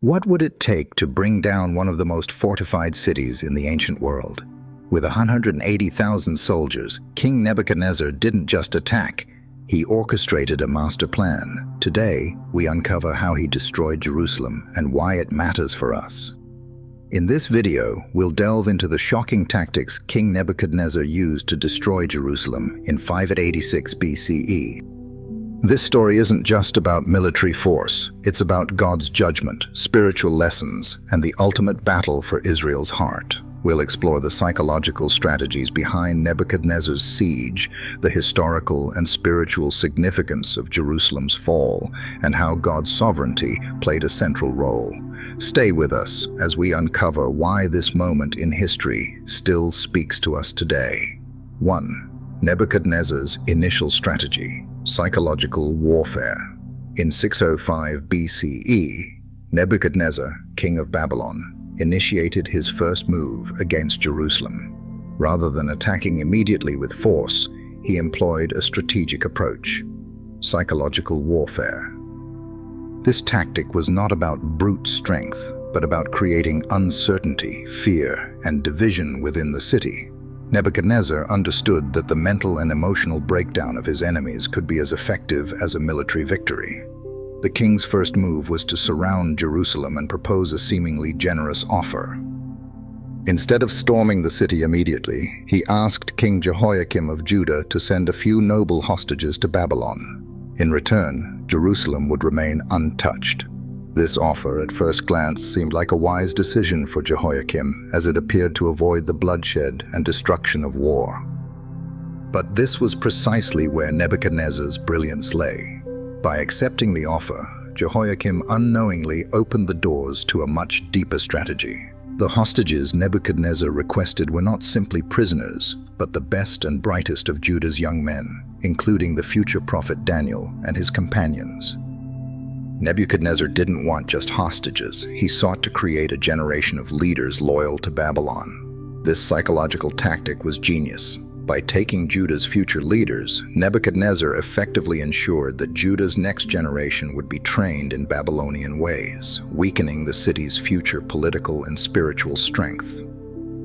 What would it take to bring down one of the most fortified cities in the ancient world? With 180,000 soldiers, King Nebuchadnezzar didn't just attack, he orchestrated a master plan. Today, we uncover how he destroyed Jerusalem and why it matters for us. In this video, we'll delve into the shocking tactics King Nebuchadnezzar used to destroy Jerusalem in 586 BCE. This story isn't just about military force, it's about God's judgment, spiritual lessons, and the ultimate battle for Israel's heart. We'll explore the psychological strategies behind Nebuchadnezzar's siege, the historical and spiritual significance of Jerusalem's fall, and how God's sovereignty played a central role. Stay with us as we uncover why this moment in history still speaks to us today. 1. Nebuchadnezzar's initial strategy. Psychological warfare. In 605 BCE, Nebuchadnezzar, king of Babylon, initiated his first move against Jerusalem. Rather than attacking immediately with force, he employed a strategic approach: psychological warfare. This tactic was not about brute strength, but about creating uncertainty, fear, and division within the city. Nebuchadnezzar understood that the mental and emotional breakdown of his enemies could be as effective as a military victory. The king's first move was to surround Jerusalem and propose a seemingly generous offer. Instead of storming the city immediately, he asked King Jehoiachin of Judah to send a few noble hostages to Babylon. In return, Jerusalem would remain untouched. This offer, at first glance, seemed like a wise decision for Jehoiachin, as it appeared to avoid the bloodshed and destruction of war. But this was precisely where Nebuchadnezzar's brilliance lay. By accepting the offer, Jehoiachin unknowingly opened the doors to a much deeper strategy. The hostages Nebuchadnezzar requested were not simply prisoners, but the best and brightest of Judah's young men, including the future prophet Daniel and his companions. Nebuchadnezzar didn't want just hostages. He sought to create a generation of leaders loyal to Babylon. This psychological tactic was genius. By taking Judah's future leaders, Nebuchadnezzar effectively ensured that Judah's next generation would be trained in Babylonian ways, weakening the city's future political and spiritual strength.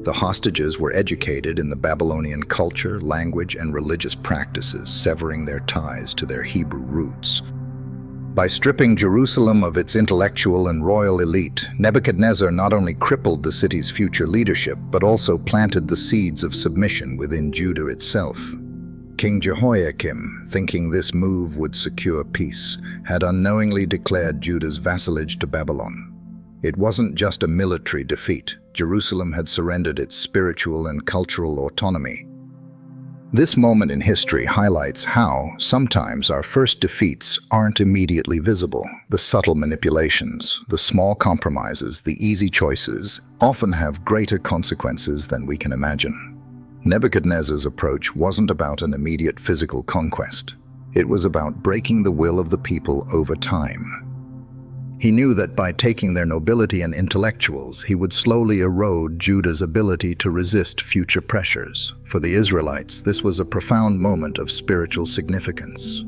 The hostages were educated in the Babylonian culture, language, and religious practices, severing their ties to their Hebrew roots. By stripping Jerusalem of its intellectual and royal elite, Nebuchadnezzar not only crippled the city's future leadership, but also planted the seeds of submission within Judah itself. King Jehoiachin, thinking this move would secure peace, had unknowingly declared Judah's vassalage to Babylon. It wasn't just a military defeat. Jerusalem had surrendered its spiritual and cultural autonomy. This moment in history highlights how, sometimes, our first defeats aren't immediately visible. The subtle manipulations, the small compromises, the easy choices often have greater consequences than we can imagine. Nebuchadnezzar's approach wasn't about an immediate physical conquest. It was about breaking the will of the people over time. He knew that by taking their nobility and intellectuals, he would slowly erode Judah's ability to resist future pressures. For the Israelites, this was a profound moment of spiritual significance.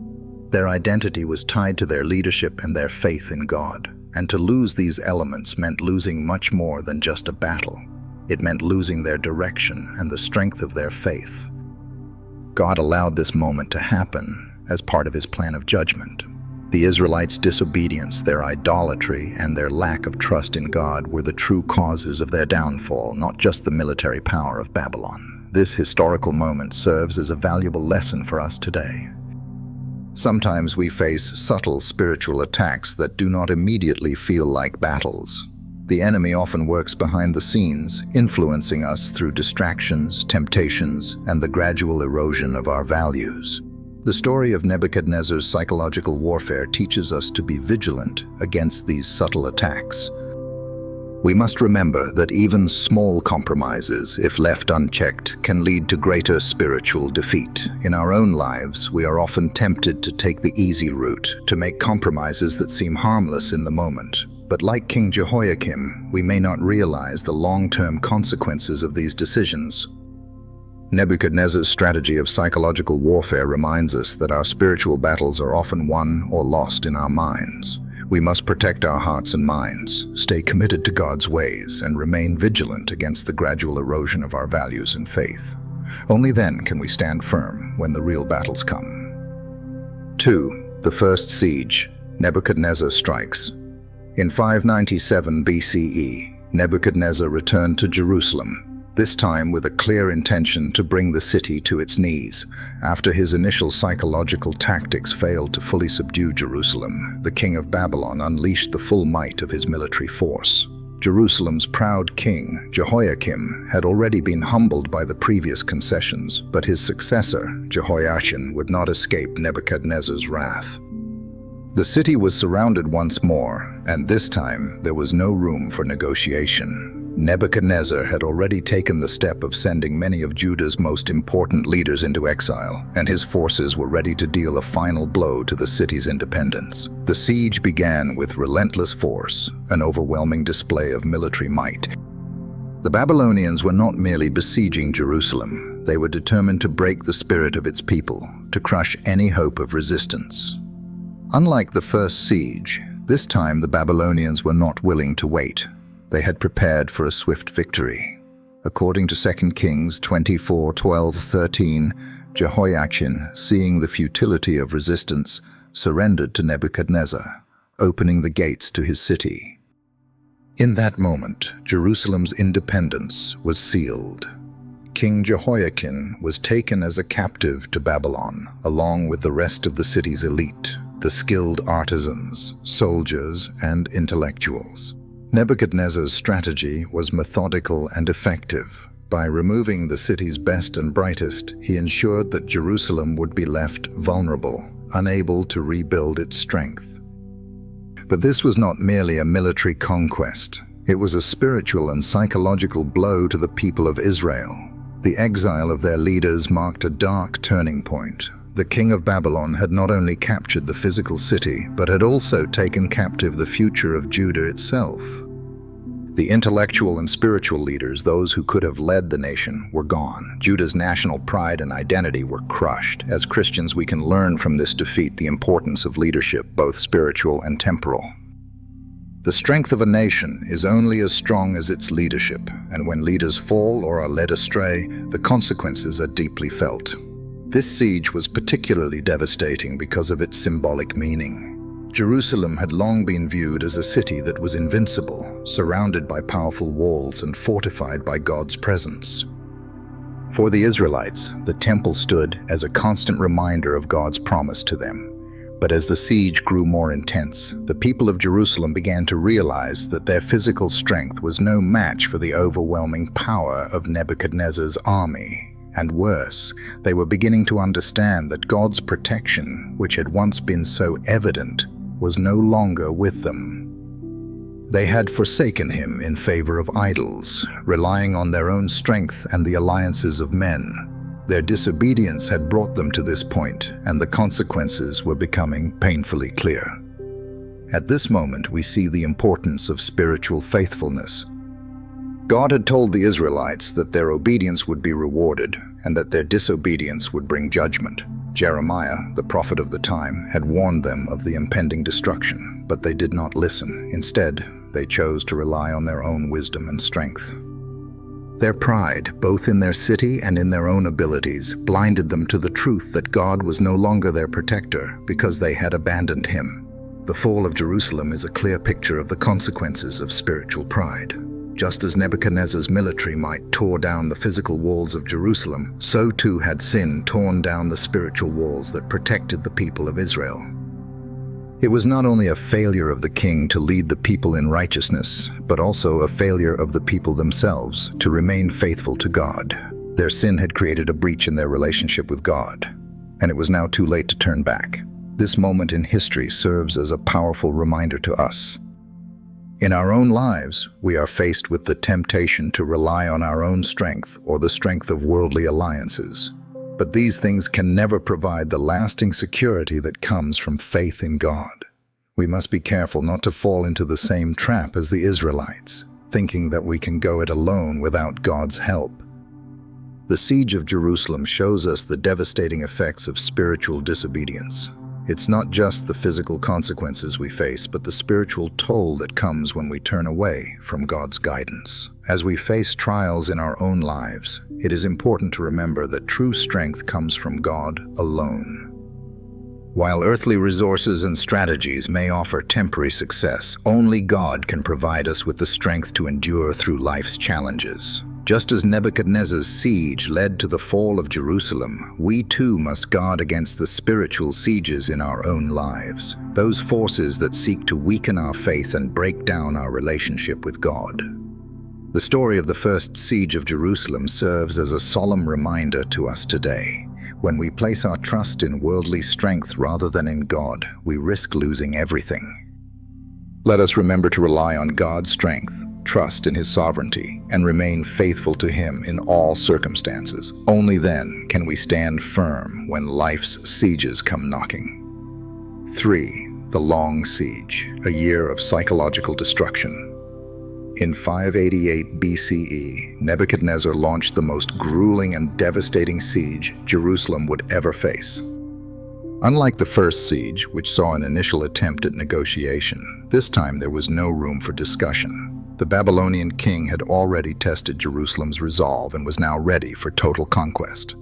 Their identity was tied to their leadership and their faith in God, and to lose these elements meant losing much more than just a battle. It meant losing their direction and the strength of their faith. God allowed this moment to happen as part of his plan of judgment. The Israelites' disobedience, their idolatry, and their lack of trust in God were the true causes of their downfall, not just the military power of Babylon. This historical moment serves as a valuable lesson for us today. Sometimes we face subtle spiritual attacks that do not immediately feel like battles. The enemy often works behind the scenes, influencing us through distractions, temptations, and the gradual erosion of our values. The story of Nebuchadnezzar's psychological warfare teaches us to be vigilant against these subtle attacks. We must remember that even small compromises, if left unchecked, can lead to greater spiritual defeat. In our own lives, we are often tempted to take the easy route, to make compromises that seem harmless in the moment. But like King Jehoiachin, we may not realize the long-term consequences of these decisions. Nebuchadnezzar's strategy of psychological warfare reminds us that our spiritual battles are often won or lost in our minds. We must protect our hearts and minds, stay committed to God's ways, and remain vigilant against the gradual erosion of our values and faith. Only then can we stand firm when the real battles come. 2. The First Siege. Nebuchadnezzar strikes. In 597 BCE, Nebuchadnezzar returned to Jerusalem, this time with a clear intention to bring the city to its knees. After his initial psychological tactics failed to fully subdue Jerusalem, the king of Babylon unleashed the full might of his military force. Jerusalem's proud king, Jehoiachin, had already been humbled by the previous concessions, but his successor, Jehoiachin, would not escape Nebuchadnezzar's wrath. The city was surrounded once more, and this time there was no room for negotiation. Nebuchadnezzar had already taken the step of sending many of Judah's most important leaders into exile, and his forces were ready to deal a final blow to the city's independence. The siege began with relentless force, an overwhelming display of military might. The Babylonians were not merely besieging Jerusalem, they were determined to break the spirit of its people, to crush any hope of resistance. Unlike the first siege, this time the Babylonians were not willing to wait. They had prepared for a swift victory. According to 2 Kings 24:12-13, Jehoiachin, seeing the futility of resistance, surrendered to Nebuchadnezzar, opening the gates to his city. In that moment, Jerusalem's independence was sealed. King Jehoiachin was taken as a captive to Babylon, along with the rest of the city's elite, the skilled artisans, soldiers, and intellectuals. Nebuchadnezzar's strategy was methodical and effective. By removing the city's best and brightest, he ensured that Jerusalem would be left vulnerable, unable to rebuild its strength. But this was not merely a military conquest. It was a spiritual and psychological blow to the people of Israel. The exile of their leaders marked a dark turning point. The king of Babylon had not only captured the physical city, but had also taken captive the future of Judah itself. The intellectual and spiritual leaders, those who could have led the nation, were gone. Judah's national pride and identity were crushed. As Christians, we can learn from this defeat the importance of leadership, both spiritual and temporal. The strength of a nation is only as strong as its leadership, and when leaders fall or are led astray, the consequences are deeply felt. This siege was particularly devastating because of its symbolic meaning. Jerusalem had long been viewed as a city that was invincible, surrounded by powerful walls and fortified by God's presence. For the Israelites, the temple stood as a constant reminder of God's promise to them. But as the siege grew more intense, the people of Jerusalem began to realize that their physical strength was no match for the overwhelming power of Nebuchadnezzar's army. And worse, they were beginning to understand that God's protection, which had once been so evident, was no longer with them. They had forsaken him in favor of idols, relying on their own strength and the alliances of men. Their disobedience had brought them to this point, and the consequences were becoming painfully clear. At this moment, we see the importance of spiritual faithfulness. God had told the Israelites that their obedience would be rewarded and that their disobedience would bring judgment. Jeremiah, the prophet of the time, had warned them of the impending destruction, but they did not listen. Instead, they chose to rely on their own wisdom and strength. Their pride, both in their city and in their own abilities, blinded them to the truth that God was no longer their protector because they had abandoned him. The fall of Jerusalem is a clear picture of the consequences of spiritual pride. Just as Nebuchadnezzar's military might tore down the physical walls of Jerusalem, so too had sin torn down the spiritual walls that protected the people of Israel. It was not only a failure of the king to lead the people in righteousness, but also a failure of the people themselves to remain faithful to God. Their sin had created a breach in their relationship with God, and it was now too late to turn back. This moment in history serves as a powerful reminder to us. In our own lives, we are faced with the temptation to rely on our own strength or the strength of worldly alliances. But these things can never provide the lasting security that comes from faith in God. We must be careful not to fall into the same trap as the Israelites, thinking that we can go it alone without God's help. The siege of Jerusalem shows us the devastating effects of spiritual disobedience. It's not just the physical consequences we face, but the spiritual toll that comes when we turn away from God's guidance. As we face trials in our own lives, it is important to remember that true strength comes from God alone. While earthly resources and strategies may offer temporary success, only God can provide us with the strength to endure through life's challenges. Just as Nebuchadnezzar's siege led to the fall of Jerusalem, we too must guard against the spiritual sieges in our own lives, those forces that seek to weaken our faith and break down our relationship with God. The story of the first siege of Jerusalem serves as a solemn reminder to us today. When we place our trust in worldly strength rather than in God, we risk losing everything. Let us remember to rely on God's strength, trust in His sovereignty, and remain faithful to Him in all circumstances. Only then can we stand firm when life's sieges come knocking. 3. The Long Siege, a year of psychological destruction. In 588 BCE, Nebuchadnezzar launched the most grueling and devastating siege Jerusalem would ever face. Unlike the first siege, which saw an initial attempt at negotiation, this time there was no room for discussion. The Babylonian king had already tested Jerusalem's resolve and was now ready for total conquest.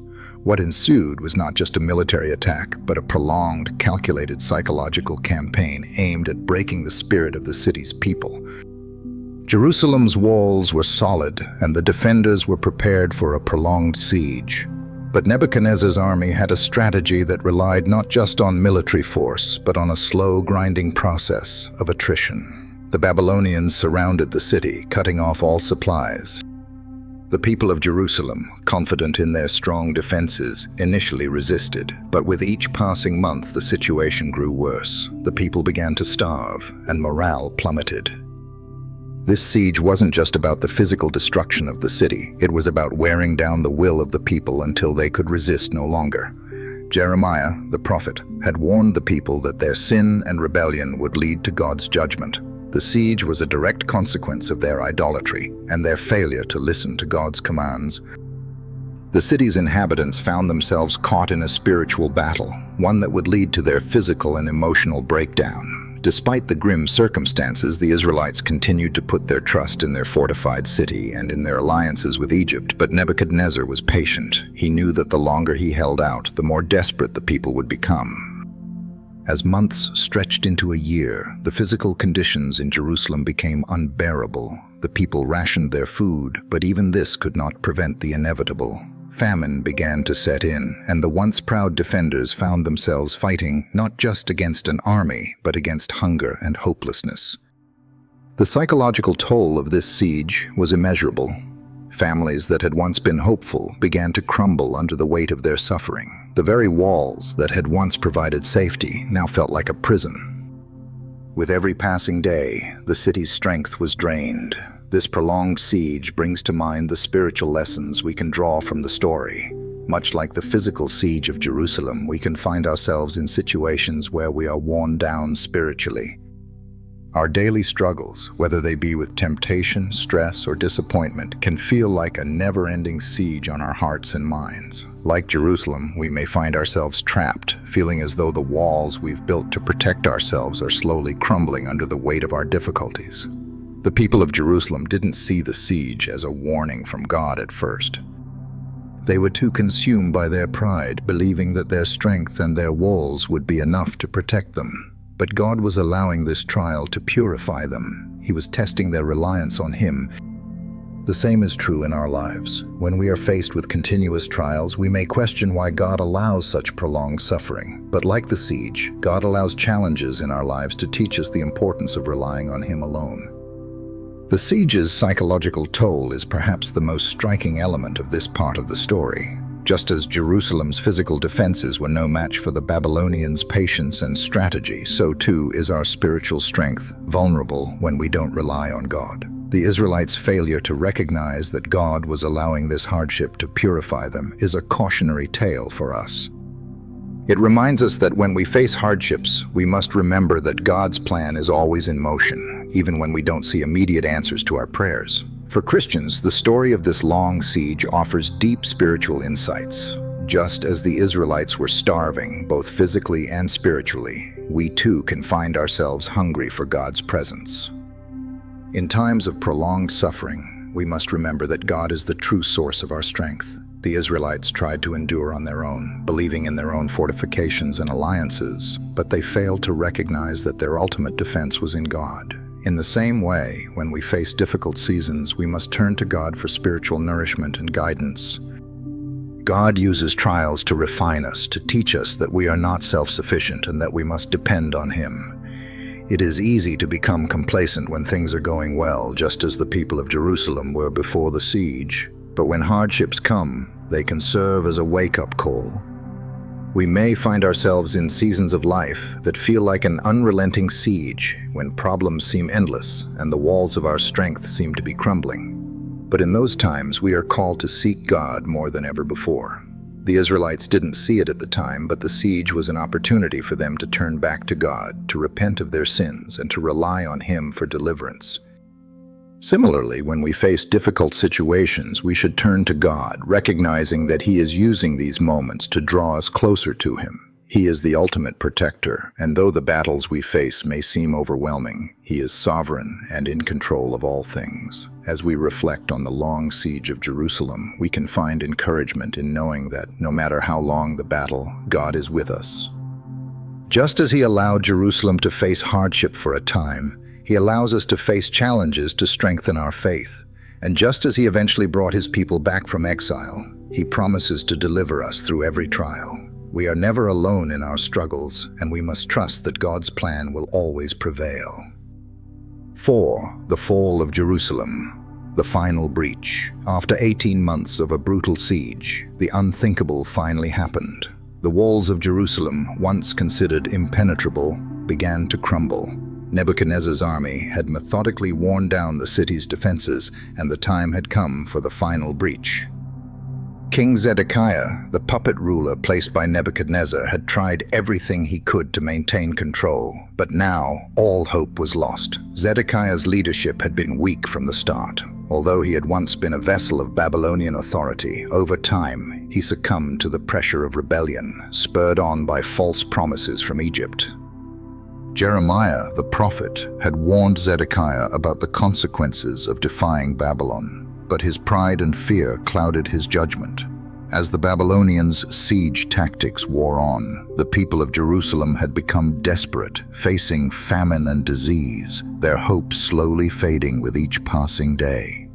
What ensued was not just a military attack, but a prolonged, calculated psychological campaign aimed at breaking the spirit of the city's people. Jerusalem's walls were solid, and the defenders were prepared for a prolonged siege. But Nebuchadnezzar's army had a strategy that relied not just on military force, but on a slow, grinding process of attrition. The Babylonians surrounded the city, cutting off all supplies. The people of Jerusalem, confident in their strong defenses, initially resisted, but with each passing month the situation grew worse. The people began to starve, and morale plummeted. This siege wasn't just about the physical destruction of the city, it was about wearing down the will of the people until they could resist no longer. Jeremiah, the prophet, had warned the people that their sin and rebellion would lead to God's judgment. The siege was a direct consequence of their idolatry and their failure to listen to God's commands. The city's inhabitants found themselves caught in a spiritual battle, one that would lead to their physical and emotional breakdown. Despite the grim circumstances, the Israelites continued to put their trust in their fortified city and in their alliances with Egypt, but Nebuchadnezzar was patient. He knew that the longer he held out, the more desperate the people would become. As months stretched into a year, the physical conditions in Jerusalem became unbearable. The people rationed their food, but even this could not prevent the inevitable. Famine began to set in, and the once proud defenders found themselves fighting not just against an army, but against hunger and hopelessness. The psychological toll of this siege was immeasurable. Families that had once been hopeful began to crumble under the weight of their suffering. The very walls that had once provided safety now felt like a prison. With every passing day, the city's strength was drained. This prolonged siege brings to mind the spiritual lessons we can draw from the story. Much like the physical siege of Jerusalem, we can find ourselves in situations where we are worn down spiritually. Our daily struggles, whether they be with temptation, stress, or disappointment, can feel like a never-ending siege on our hearts and minds. Like Jerusalem, we may find ourselves trapped, feeling as though the walls we've built to protect ourselves are slowly crumbling under the weight of our difficulties. The people of Jerusalem didn't see the siege as a warning from God at first. They were too consumed by their pride, believing that their strength and their walls would be enough to protect them. But God was allowing this trial to purify them. He was testing their reliance on Him. The same is true in our lives. When we are faced with continuous trials, we may question why God allows such prolonged suffering. But like the siege, God allows challenges in our lives to teach us the importance of relying on Him alone. The siege's psychological toll is perhaps the most striking element of this part of the story. Just as Jerusalem's physical defenses were no match for the Babylonians' patience and strategy, so too is our spiritual strength vulnerable when we don't rely on God. The Israelites' failure to recognize that God was allowing this hardship to purify them is a cautionary tale for us. It reminds us that when we face hardships, we must remember that God's plan is always in motion, even when we don't see immediate answers to our prayers. For Christians, the story of this long siege offers deep spiritual insights. Just as the Israelites were starving, both physically and spiritually, we too can find ourselves hungry for God's presence. In times of prolonged suffering, we must remember that God is the true source of our strength. The Israelites tried to endure on their own, believing in their own fortifications and alliances, but they failed to recognize that their ultimate defense was in God. In the same way, when we face difficult seasons, we must turn to God for spiritual nourishment and guidance. God uses trials to refine us, to teach us that we are not self-sufficient and that we must depend on Him. It is easy to become complacent when things are going well, just as the people of Jerusalem were before the siege. But when hardships come, they can serve as a wake-up call. We may find ourselves in seasons of life that feel like an unrelenting siege, when problems seem endless and the walls of our strength seem to be crumbling. But in those times, we are called to seek God more than ever before. The Israelites didn't see it at the time, but the siege was an opportunity for them to turn back to God, to repent of their sins, and to rely on Him for deliverance. Similarly, when we face difficult situations, we should turn to God, recognizing that He is using these moments to draw us closer to Him. He is the ultimate protector, and though the battles we face may seem overwhelming, He is sovereign and in control of all things. As we reflect on the long siege of Jerusalem, we can find encouragement in knowing that no matter how long the battle, God is with us. Just as He allowed Jerusalem to face hardship for a time, He allows us to face challenges to strengthen our faith. And just as He eventually brought His people back from exile, He promises to deliver us through every trial. We are never alone in our struggles, and we must trust that God's plan will always prevail. 4. The fall of Jerusalem. The final breach. After 18 months of a brutal siege, the unthinkable finally happened. The walls of Jerusalem, once considered impenetrable, began to crumble. Nebuchadnezzar's army had methodically worn down the city's defenses, and the time had come for the final breach. King Zedekiah, the puppet ruler placed by Nebuchadnezzar, had tried everything he could to maintain control, but now all hope was lost. Zedekiah's leadership had been weak from the start. Although he had once been a vessel of Babylonian authority, over time he succumbed to the pressure of rebellion, spurred on by false promises from Egypt. Jeremiah, the prophet, had warned Zedekiah about the consequences of defying Babylon, but his pride and fear clouded his judgment. As the Babylonians' siege tactics wore on, the people of Jerusalem had become desperate, facing famine and disease, their hopes slowly fading with each passing day.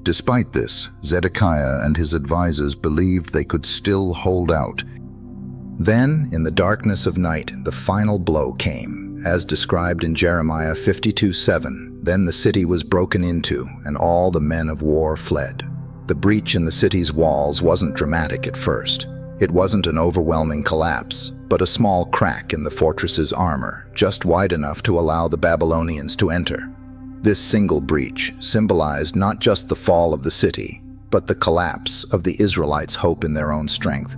Despite this, Zedekiah and his advisors believed they could still hold out. Then, in the darkness of night, the final blow came. As described in Jeremiah 52:7, then the city was broken into, and all the men of war fled. The breach in the city's walls wasn't dramatic at first. It wasn't an overwhelming collapse, but a small crack in the fortress's armor, just wide enough to allow the Babylonians to enter. This single breach symbolized not just the fall of the city, but the collapse of the Israelites' hope in their own strength.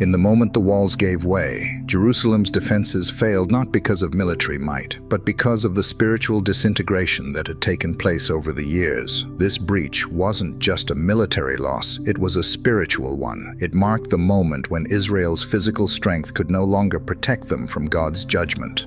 In the moment the walls gave way, Jerusalem's defenses failed not because of military might, but because of the spiritual disintegration that had taken place over the years. This breach wasn't just a military loss, it was a spiritual one. It marked the moment when Israel's physical strength could no longer protect them from God's judgment.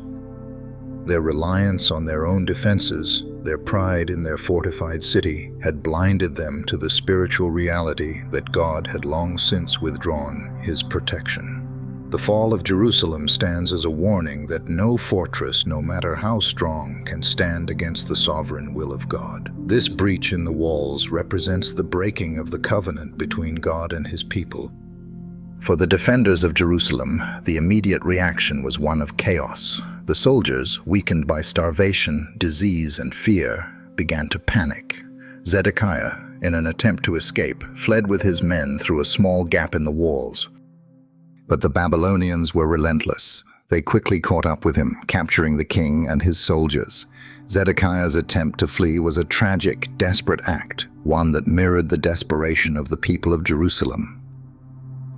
Their reliance on their own defenses, their pride in their fortified city, had blinded them to the spiritual reality that God had long since withdrawn His protection. The fall of Jerusalem stands as a warning that no fortress, no matter how strong, can stand against the sovereign will of God. This breach in the walls represents the breaking of the covenant between God and His people. For the defenders of Jerusalem, the immediate reaction was one of chaos. The soldiers, weakened by starvation, disease, and fear, began to panic. Zedekiah, in an attempt to escape, fled with his men through a small gap in the walls. But the Babylonians were relentless. They quickly caught up with him, capturing the king and his soldiers. Zedekiah's attempt to flee was a tragic, desperate act, one that mirrored the desperation of the people of Jerusalem.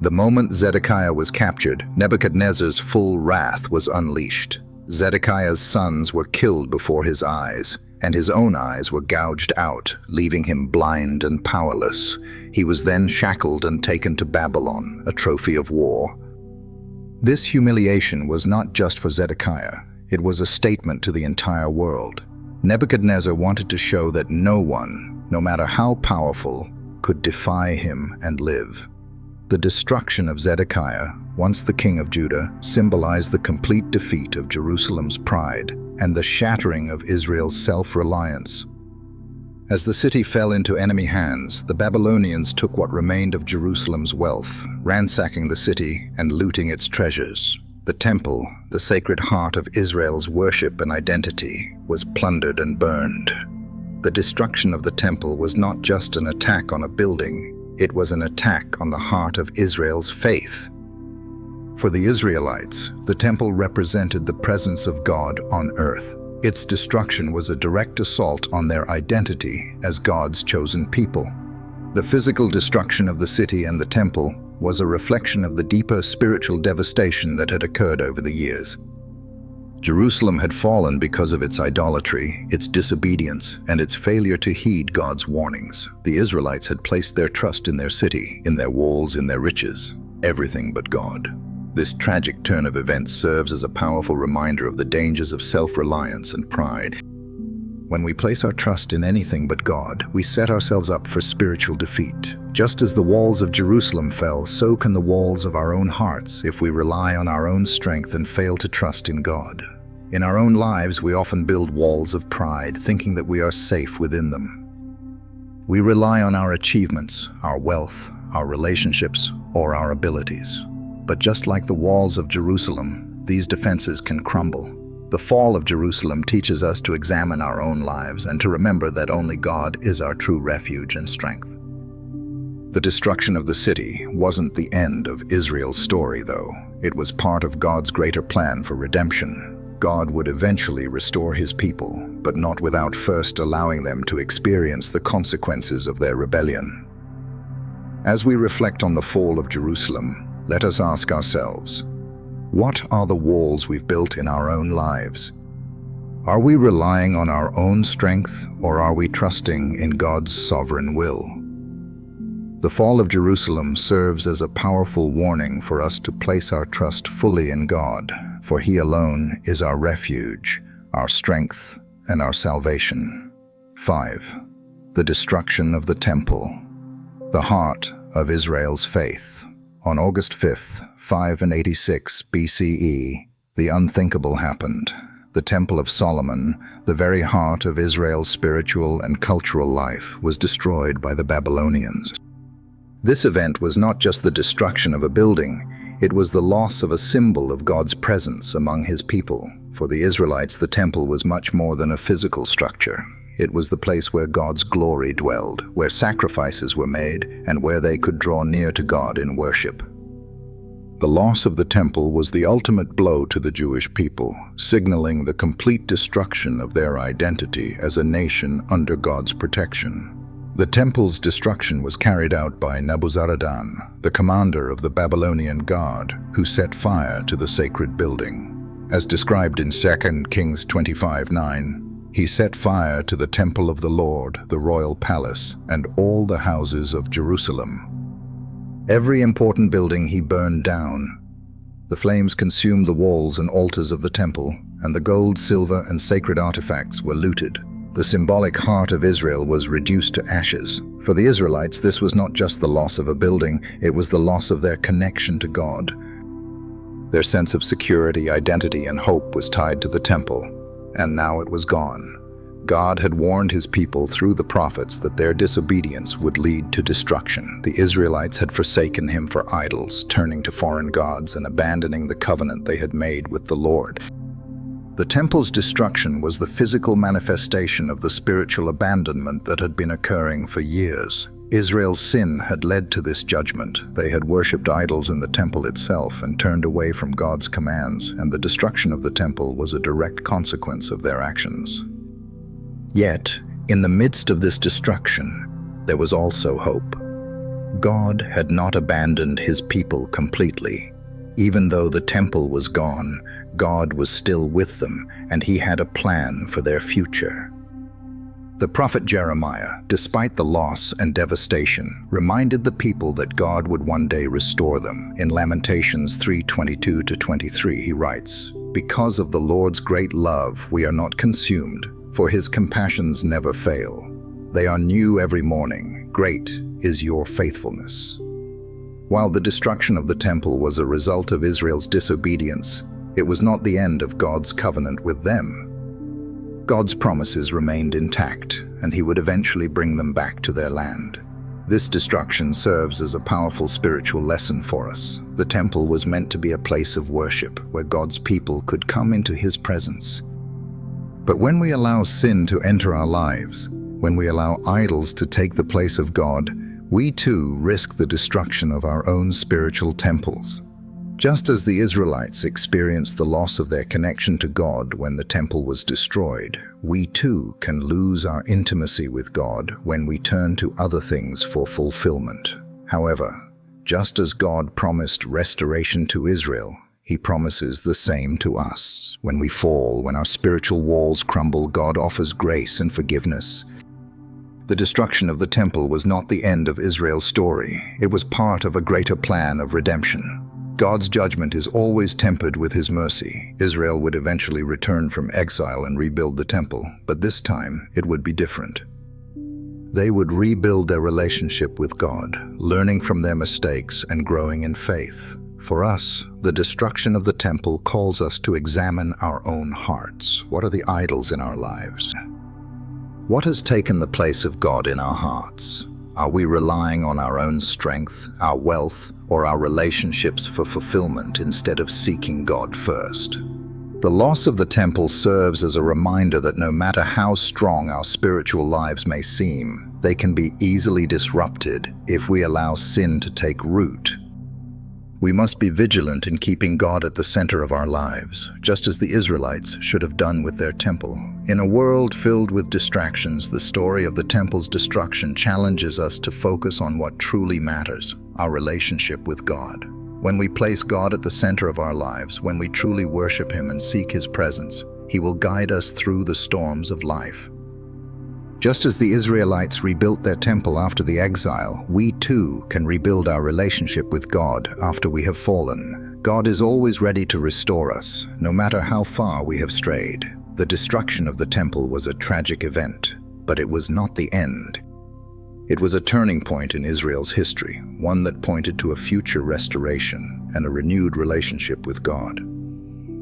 The moment Zedekiah was captured, Nebuchadnezzar's full wrath was unleashed. Zedekiah's sons were killed before his eyes. and his own eyes were gouged out, leaving him blind and powerless. He was then shackled and taken to Babylon, a trophy of war. This humiliation was not just for Zedekiah, it was a statement to the entire world. Nebuchadnezzar wanted to show that no one, no matter how powerful, could defy him and live. The destruction of Zedekiah, once the king of Judah, symbolized the complete defeat of Jerusalem's pride and the shattering of Israel's self-reliance. As the city fell into enemy hands, the Babylonians took what remained of Jerusalem's wealth, ransacking the city and looting its treasures. The temple, the sacred heart of Israel's worship and identity, was plundered and burned. The destruction of the temple was not just an attack on a building, it was an attack on the heart of Israel's faith. For the Israelites, the temple represented the presence of God on earth. Its destruction was a direct assault on their identity as God's chosen people. The physical destruction of the city and the temple was a reflection of the deeper spiritual devastation that had occurred over the years. Jerusalem had fallen because of its idolatry, its disobedience, and its failure to heed God's warnings. The Israelites had placed their trust in their city, in their walls, in their riches, everything but God. This tragic turn of events serves as a powerful reminder of the dangers of self-reliance and pride. When we place our trust in anything but God, we set ourselves up for spiritual defeat. Just as the walls of Jerusalem fell, so can the walls of our own hearts if we rely on our own strength and fail to trust in God. In our own lives, we often build walls of pride, thinking that we are safe within them. We rely on our achievements, our wealth, our relationships, or our abilities. But just like the walls of Jerusalem, these defenses can crumble. The fall of Jerusalem teaches us to examine our own lives and to remember that only God is our true refuge and strength. The destruction of the city wasn't the end of Israel's story, though. It was part of God's greater plan for redemption. God would eventually restore his people, but not without first allowing them to experience the consequences of their rebellion. As we reflect on the fall of Jerusalem, let us ask ourselves, what are the walls we've built in our own lives? Are we relying on our own strength, or are we trusting in God's sovereign will? The fall of Jerusalem serves as a powerful warning for us to place our trust fully in God, for He alone is our refuge, our strength, and our salvation. 5. The destruction of the temple, the heart of Israel's faith. On August 5th, 586 BCE, the unthinkable happened. The Temple of Solomon, the very heart of Israel's spiritual and cultural life, was destroyed by the Babylonians. This event was not just the destruction of a building, it was the loss of a symbol of God's presence among His people. For the Israelites, the temple was much more than a physical structure. It was the place where God's glory dwelled, where sacrifices were made, and where they could draw near to God in worship. The loss of the temple was the ultimate blow to the Jewish people, signaling the complete destruction of their identity as a nation under God's protection. The temple's destruction was carried out by Nebuzaradan, the commander of the Babylonian guard, who set fire to the sacred building. As described in 2 Kings 25:9, he set fire to the temple of the Lord, the royal palace, and all the houses of Jerusalem. Every important building he burned down. The flames consumed the walls and altars of the temple, and the gold, silver, and sacred artifacts were looted. The symbolic heart of Israel was reduced to ashes. For the Israelites, this was not just the loss of a building, it was the loss of their connection to God. Their sense of security, identity, and hope was tied to the temple, and now it was gone. God had warned His people through the prophets that their disobedience would lead to destruction. The Israelites had forsaken Him for idols, turning to foreign gods and abandoning the covenant they had made with the Lord. The temple's destruction was the physical manifestation of the spiritual abandonment that had been occurring for years. Israel's sin had led to this judgment. They had worshipped idols in the temple itself and turned away from God's commands, and the destruction of the temple was a direct consequence of their actions. Yet, in the midst of this destruction, there was also hope. God had not abandoned His people completely. Even though the temple was gone, God was still with them, and He had a plan for their future. The prophet Jeremiah, despite the loss and devastation, reminded the people that God would one day restore them. In Lamentations 3:22-23, he writes, "Because of the Lord's great love, we are not consumed, for his compassions never fail. They are new every morning. Great is your faithfulness." While the destruction of the temple was a result of Israel's disobedience, it was not the end of God's covenant with them. God's promises remained intact, and he would eventually bring them back to their land. This destruction serves as a powerful spiritual lesson for us. The temple was meant to be a place of worship, where God's people could come into his presence. But when we allow sin to enter our lives, when we allow idols to take the place of God, we too risk the destruction of our own spiritual temples. Just as the Israelites experienced the loss of their connection to God when the temple was destroyed, we too can lose our intimacy with God when we turn to other things for fulfillment. However, just as God promised restoration to Israel, he promises the same to us. When we fall, when our spiritual walls crumble, God offers grace and forgiveness. The destruction of the temple was not the end of Israel's story. It was part of a greater plan of redemption. God's judgment is always tempered with his mercy. Israel would eventually return from exile and rebuild the temple, but this time it would be different. They would rebuild their relationship with God, learning from their mistakes and growing in faith. For us, the destruction of the temple calls us to examine our own hearts. What are the idols in our lives? What has taken the place of God in our hearts? Are we relying on our own strength, our wealth, or our relationships for fulfillment instead of seeking God first? The loss of the temple serves as a reminder that no matter how strong our spiritual lives may seem, they can be easily disrupted if we allow sin to take root. We must be vigilant in keeping God at the center of our lives, just as the Israelites should have done with their temple. In a world filled with distractions, the story of the temple's destruction challenges us to focus on what truly matters, our relationship with God. When we place God at the center of our lives, when we truly worship him and seek his presence, he will guide us through the storms of life. Just as the Israelites rebuilt their temple after the exile, we too can rebuild our relationship with God after we have fallen. God is always ready to restore us, no matter how far we have strayed. The destruction of the temple was a tragic event, but it was not the end. It was a turning point in Israel's history, one that pointed to a future restoration and a renewed relationship with God.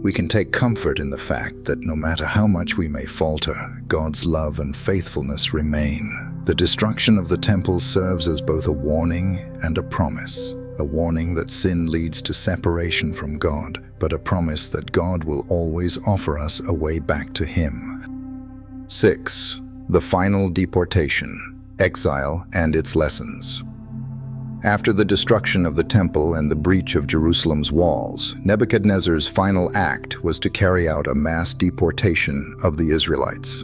We can take comfort in the fact that no matter how much we may falter, God's love and faithfulness remain. The destruction of the temple serves as both a warning and a promise. A warning that sin leads to separation from God, but a promise that God will always offer us a way back to him. 6. The final deportation, exile and its lessons. After the destruction of the temple and the breach of Jerusalem's walls, Nebuchadnezzar's final act was to carry out a mass deportation of the Israelites.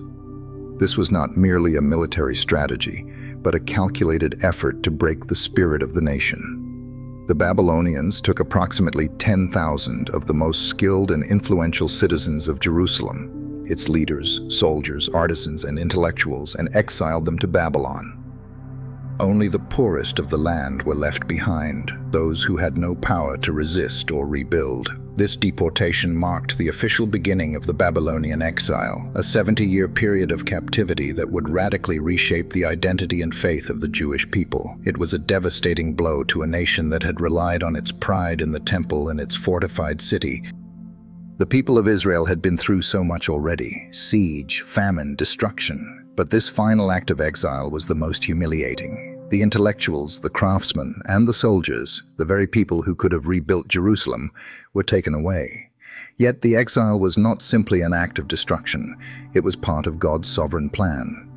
This was not merely a military strategy, but a calculated effort to break the spirit of the nation. The Babylonians took approximately 10,000 of the most skilled and influential citizens of Jerusalem, its leaders, soldiers, artisans, and intellectuals, and exiled them to Babylon. Only the poorest of the land were left behind, those who had no power to resist or rebuild. This deportation marked the official beginning of the Babylonian exile, a 70-year period of captivity that would radically reshape the identity and faith of the Jewish people. It was a devastating blow to a nation that had relied on its pride in the temple and its fortified city. The people of Israel had been through so much already: siege, famine, destruction. But this final act of exile was the most humiliating. The intellectuals, the craftsmen, and the soldiers, the very people who could have rebuilt Jerusalem, were taken away. Yet the exile was not simply an act of destruction. It was part of God's sovereign plan.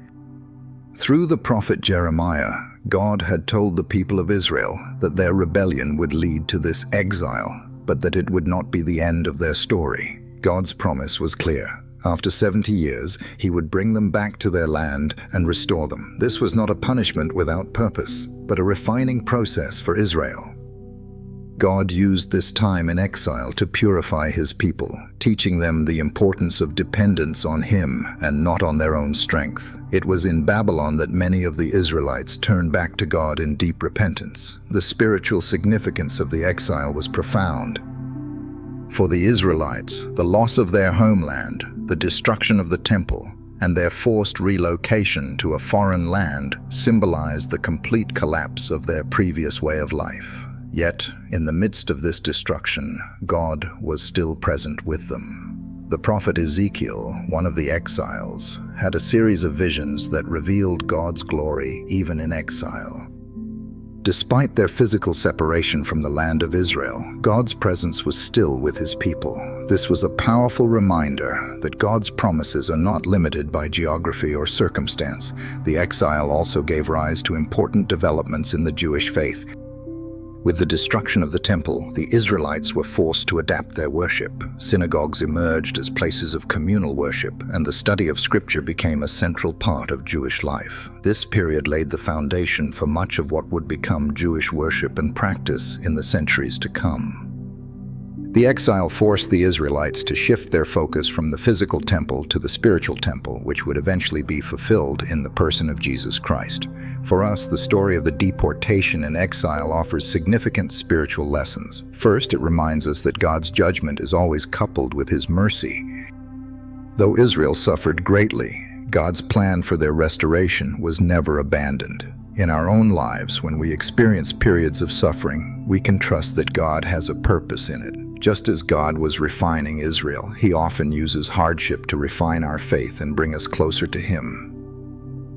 Through the prophet Jeremiah, God had told the people of Israel that their rebellion would lead to this exile, but that it would not be the end of their story. God's promise was clear. After 70 years, he would bring them back to their land and restore them. This was not a punishment without purpose, but a refining process for Israel. God used this time in exile to purify his people, teaching them the importance of dependence on him and not on their own strength. It was in Babylon that many of the Israelites turned back to God in deep repentance. The spiritual significance of the exile was profound. For the Israelites, the loss of their homeland, the destruction of the temple, and their forced relocation to a foreign land symbolized the complete collapse of their previous way of life. Yet, in the midst of this destruction, God was still present with them. The prophet Ezekiel, one of the exiles, had a series of visions that revealed God's glory even in exile. Despite their physical separation from the land of Israel, God's presence was still with his people. This was a powerful reminder that God's promises are not limited by geography or circumstance. The exile also gave rise to important developments in the Jewish faith. With the destruction of the temple, the Israelites were forced to adapt their worship. Synagogues emerged as places of communal worship, and the study of Scripture became a central part of Jewish life. This period laid the foundation for much of what would become Jewish worship and practice in the centuries to come. The exile forced the Israelites to shift their focus from the physical temple to the spiritual temple, which would eventually be fulfilled in the person of Jesus Christ. For us, the story of the deportation and exile offers significant spiritual lessons. First, it reminds us that God's judgment is always coupled with his mercy. Though Israel suffered greatly, God's plan for their restoration was never abandoned. In our own lives, when we experience periods of suffering, we can trust that God has a purpose in it. Just as God was refining Israel, he often uses hardship to refine our faith and bring us closer to him.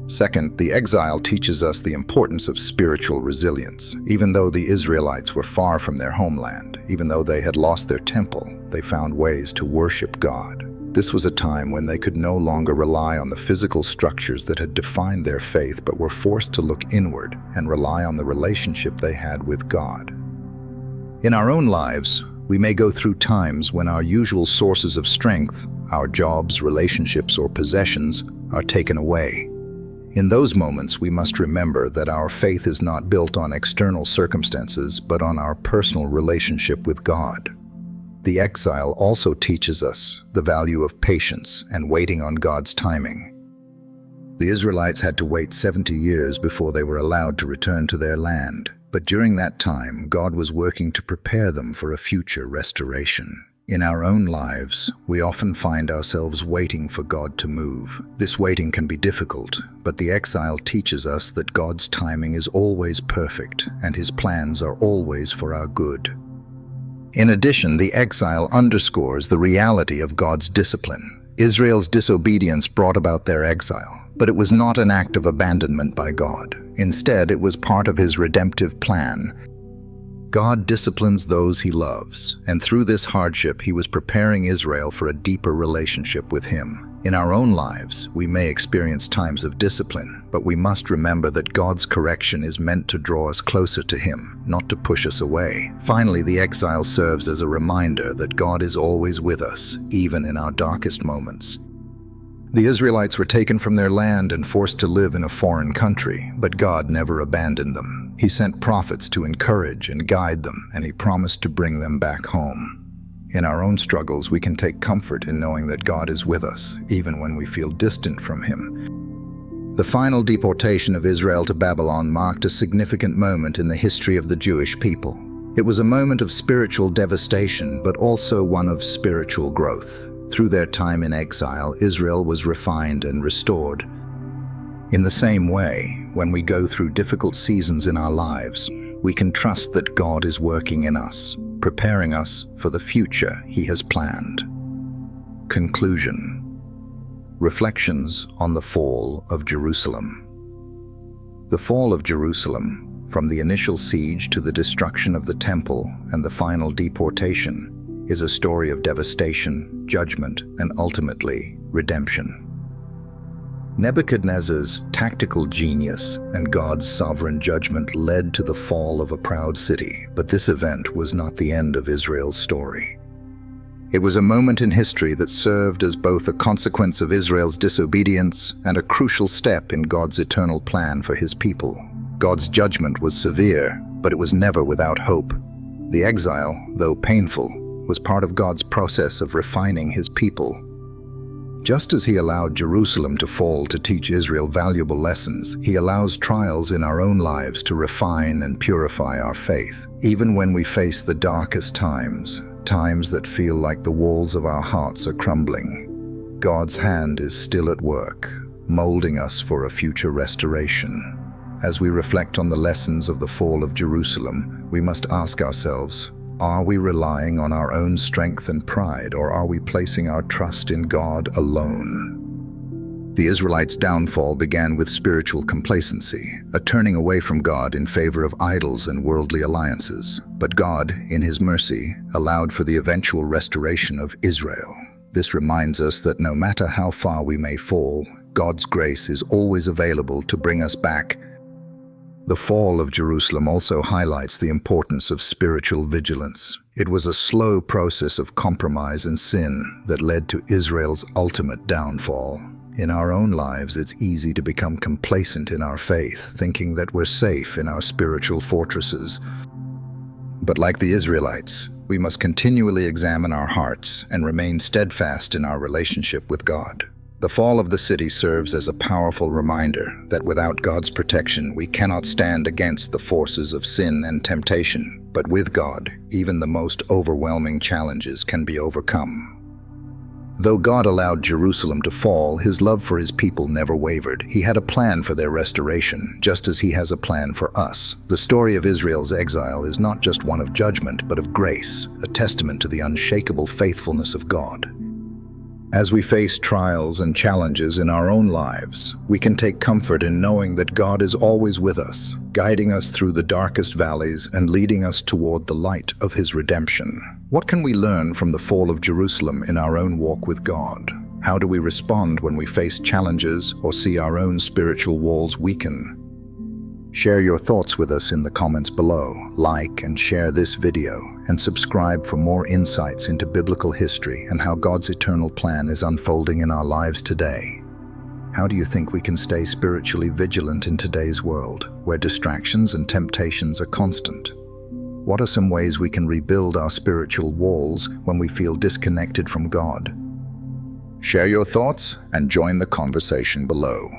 Second, the exile teaches us the importance of spiritual resilience. Even though the Israelites were far from their homeland, even though they had lost their temple, they found ways to worship God. This was a time when they could no longer rely on the physical structures that had defined their faith, but were forced to look inward and rely on the relationship they had with God. In our own lives, we may go through times when our usual sources of strength, our jobs, relationships, or possessions, are taken away. In those moments, we must remember that our faith is not built on external circumstances, but on our personal relationship with God. The exile also teaches us the value of patience and waiting on God's timing. The Israelites had to wait 70 years before they were allowed to return to their land. But during that time, God was working to prepare them for a future restoration. In our own lives, we often find ourselves waiting for God to move. This waiting can be difficult, but the exile teaches us that God's timing is always perfect, and his plans are always for our good. In addition, the exile underscores the reality of God's discipline. Israel's disobedience brought about their exile, but it was not an act of abandonment by God. Instead, it was part of his redemptive plan. God disciplines those he loves, and through this hardship, he was preparing Israel for a deeper relationship with him. In our own lives, we may experience times of discipline, but we must remember that God's correction is meant to draw us closer to him, not to push us away. Finally, the exile serves as a reminder that God is always with us, even in our darkest moments. The Israelites were taken from their land and forced to live in a foreign country, but God never abandoned them. He sent prophets to encourage and guide them, and he promised to bring them back home. In our own struggles, we can take comfort in knowing that God is with us, even when we feel distant from him. The final deportation of Israel to Babylon marked a significant moment in the history of the Jewish people. It was a moment of spiritual devastation, but also one of spiritual growth. Through their time in exile, Israel was refined and restored. In the same way, when we go through difficult seasons in our lives, we can trust that God is working in us, preparing us for the future he has planned. Conclusion. Reflections on the fall of Jerusalem. The fall of Jerusalem, from the initial siege to the destruction of the temple and the final deportation, is a story of devastation, judgment, and ultimately, redemption. Nebuchadnezzar's tactical genius and God's sovereign judgment led to the fall of a proud city, but this event was not the end of Israel's story. It was a moment in history that served as both a consequence of Israel's disobedience and a crucial step in God's eternal plan for his people. God's judgment was severe, but it was never without hope. The exile, though painful, was part of God's process of refining his people. Just as he allowed Jerusalem to fall to teach Israel valuable lessons, he allows trials in our own lives to refine and purify our faith. Even when we face the darkest times that feel like the walls of our hearts are crumbling, God's hand is still at work, molding us for a future restoration. As we reflect on the lessons of the fall of Jerusalem, we must ask ourselves, are we relying on our own strength and pride, or are we placing our trust in God alone? The Israelites' downfall began with spiritual complacency, a turning away from God in favor of idols and worldly alliances. But God, in his mercy, allowed for the eventual restoration of Israel. This reminds us that no matter how far we may fall, God's grace is always available to bring us back. The fall of Jerusalem also highlights the importance of spiritual vigilance. It was a slow process of compromise and sin that led to Israel's ultimate downfall. In our own lives, it's easy to become complacent in our faith, thinking that we're safe in our spiritual fortresses. But like the Israelites, we must continually examine our hearts and remain steadfast in our relationship with God. The fall of the city serves as a powerful reminder that without God's protection, we cannot stand against the forces of sin and temptation. But with God, even the most overwhelming challenges can be overcome. Though God allowed Jerusalem to fall, his love for his people never wavered. He had a plan for their restoration, just as he has a plan for us. The story of Israel's exile is not just one of judgment, but of grace, a testament to the unshakable faithfulness of God. As we face trials and challenges in our own lives, we can take comfort in knowing that God is always with us, guiding us through the darkest valleys and leading us toward the light of his redemption. What can we learn from the fall of Jerusalem in our own walk with God? How do we respond when we face challenges or see our own spiritual walls weaken? Share your thoughts with us in the comments below. Like and share this video, and subscribe for more insights into biblical history and how God's eternal plan is unfolding in our lives today. How do you think we can stay spiritually vigilant in today's world, where distractions and temptations are constant? What are some ways we can rebuild our spiritual walls when we feel disconnected from God? Share your thoughts and join the conversation below.